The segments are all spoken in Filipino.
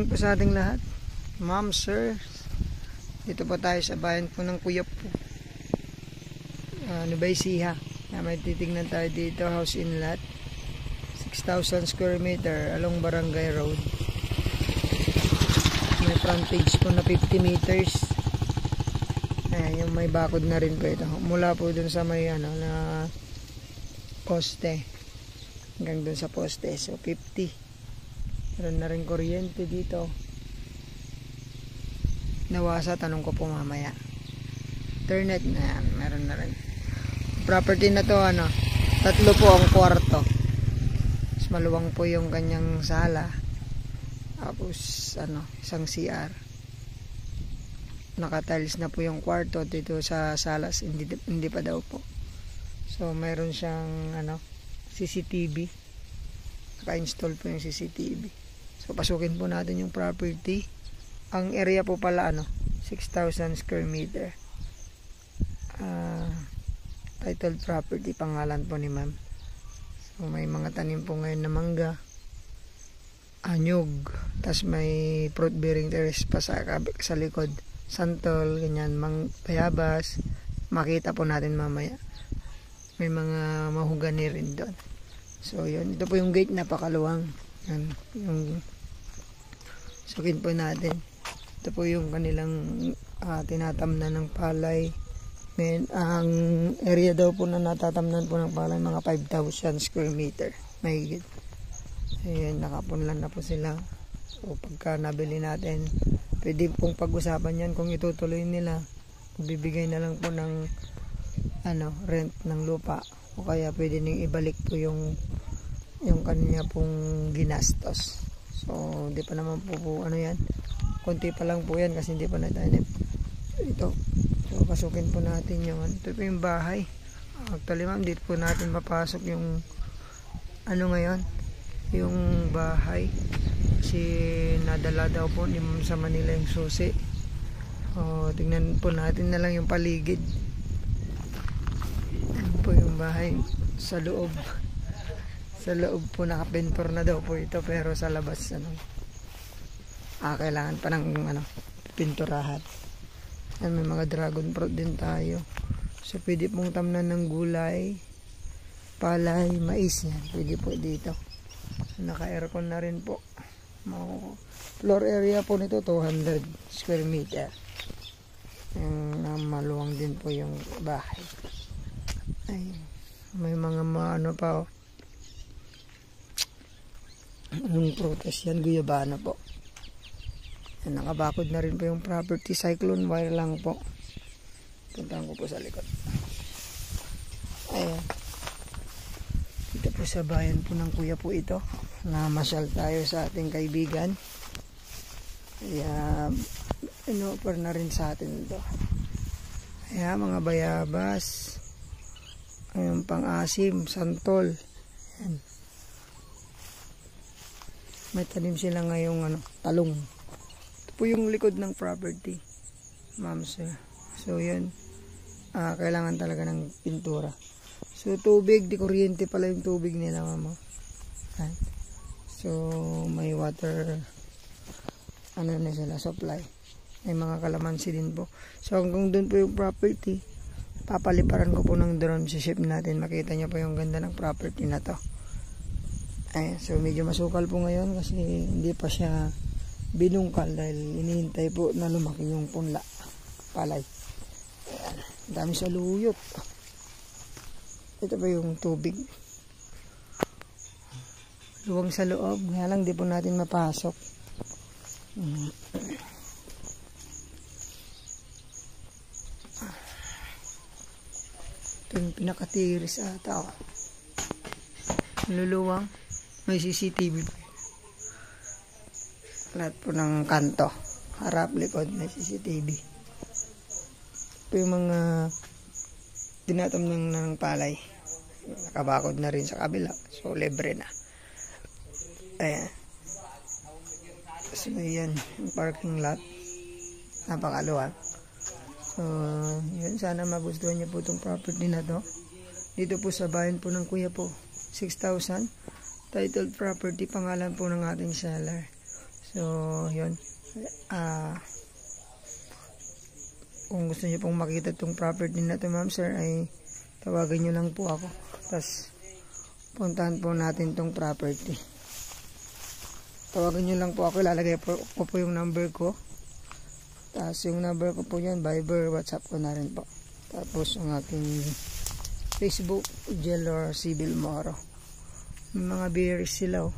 morning po sa ating lahat. Ma'am, sir. Dito po tayo sa bayan po ng Kuya po. Nubay Siha. May titignan tayo dito. House in lot. 6,000 square meter along Barangay Road. May frontage po na 50 meters. Ayan, yung may bakod na rin po ito. Mula po dun sa may na poste. Hanggang dun sa poste. So 50. Meron na rin kuryente dito. Nawasa, tanong ko po mamaya. Internet na yan, meron na rin. Property na to, 3 po ang kwarto. Mas maluwang po yung kanyang sala. Tapos, isang CR. Naka-tiles na po yung kwarto dito sa salas. Hindi pa daw po. So, meron siyang, CCTV. Naka-install po yung CCTV. So, pasukin po natin yung property. Ang area po pala, 6,000 square meter. Titled property, pangalan po ni ma'am. So, may mga tanim po ngayon na mangga, anyog, tas may fruit bearing trees pa sa likod. Santol, ganyan, bayabas. Makita po natin mamaya. May mga mahugani rin doon. So, yun. Ito po yung gate, napakaluwang. Yan, yung sukin po natin. Ito po yung kanilang tinatamnan ng palay. Ang area daw po na natatamnan po ng palay, mga 5,000 square meter. Mahigit. Ayan, nakapunlan na po sila. So, pagka nabili natin, pwede pong pag-usapan yan kung itutuloy nila. Bibigay na lang po ng rent ng lupa. O kaya pwede nang ibalik po yung kanya pong ginastos. So, hindi pa naman po yan. Konti pa lang po yan kasi hindi pa natin ito. So, pasukin po natin yung ito po yung bahay. Actually, ma'am, dito po natin mapasok yung ngayon, yung bahay. Kasi nadala daw po ni ma'am sa Manila yung susi. O, tingnan po natin na lang yung paligid. Ano po yung bahay sa loob. Sa loob po nakapintor na daw po ito, pero sa labas kailangan pa ng pinturahan. Yan, may mga dragon fruit din tayo. So pwede pong tamnan ng gulay, palay, mais yan. Pwede po dito. Naka-aircon na rin po. Floor area po nito 200 square meter. Maluwang din po yung bahay. Ay, may mga pa yung prutas yan, guyabana po. Yan, nakabakod na rin po yung property. Cyclone wire lang po. Puntahan ko po sa likod. Ayan. Dito po sa bayan po ng Kuya po ito. Namasyal tayo sa ating kaibigan. Kaya in-offer na rin sa atin ito. Ayan, mga bayabas. Ayan, pang-asim, santol. Ayan. May tanim sila ngayong talong. Ito po yung likod ng property, ma'am, sir. So yun, kailangan talaga ng pintura. So tubig, di kuryente pala yung tubig nila, ma'am. So may water na sila, supply. May mga kalamansi din po. So hanggang doon po yung property. Papaliparan ko po ng drone sa ship natin. Makita nyo po yung ganda ng property na to. Ayan, so medyo masukal po ngayon kasi hindi pa siya binungkal dahil inihintay po na lumaki yung punla, palay. Ayan, dami sa luyot. Ito pa yung tubig. Luwang sa loob, kaya lang di po natin mapasok. Ito yung pinakatiris ata. Luluwang. May CCTV po. Lahat po ng kanto. Harap, likod, may CCTV. Ito yung mga tinatam ng palay. Nakabakod na rin sa kabila. So, libre na. Ayan. So, yan. Yung parking lot. Napakaluwag. So, yun. Sana magustuhan niyo po itong property na to. Dito po sa bayan po ng Kuya po. 6,000. Titled property, pangalan po ng ating seller. So, yun. Kung gusto niyo pong makita itong property na ito, ma'am sir, ay tawagan niyo lang po ako. Tapos, puntahan po natin itong property. Tawagan niyo lang po ako. Ilalagay ko po yung number ko. Tapos, yung number ko po yan, Viber, WhatsApp ko na rin po. Tapos, ang aking Facebook, Jelor Sibil Moro. May mga beers sila, oh.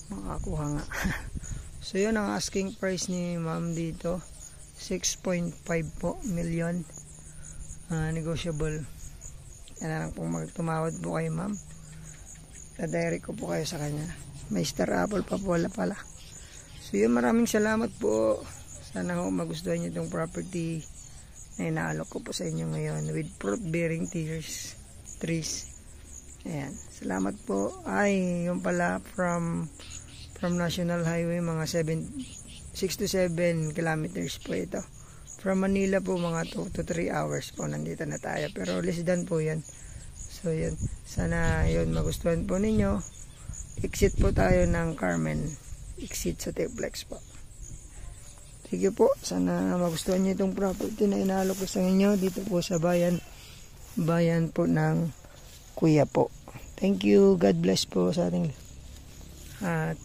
Makakuha nga. So, yun ang asking price ni ma'am dito. 6.5 po million. Negotiable. Yan na lang pong magtumawad po kayo, ma'am. Tadirect ko po kayo sa kanya. May star apple pa po, wala pala. So yun, maraming salamat po. Sana ho magustuhan nyo itong property na inaalok ko po sa inyo ngayon with fruit bearing trees. Ayan, salamat po. Ay, yung pala from National Highway, mga 6 to 7 kilometers po ito. From Manila po, mga 2 to 3 hours po nandito na tayo. Pero less than po yan. So yun, sana yun magustuhan po ninyo. Exit po tayo ng Carmen. Exit sa Teplex po. Sige po, sana magustuhan nyo itong property na inaalok ko sa inyo dito po sa bayan po ng Kuya po. Thank you, God bless po sa ating at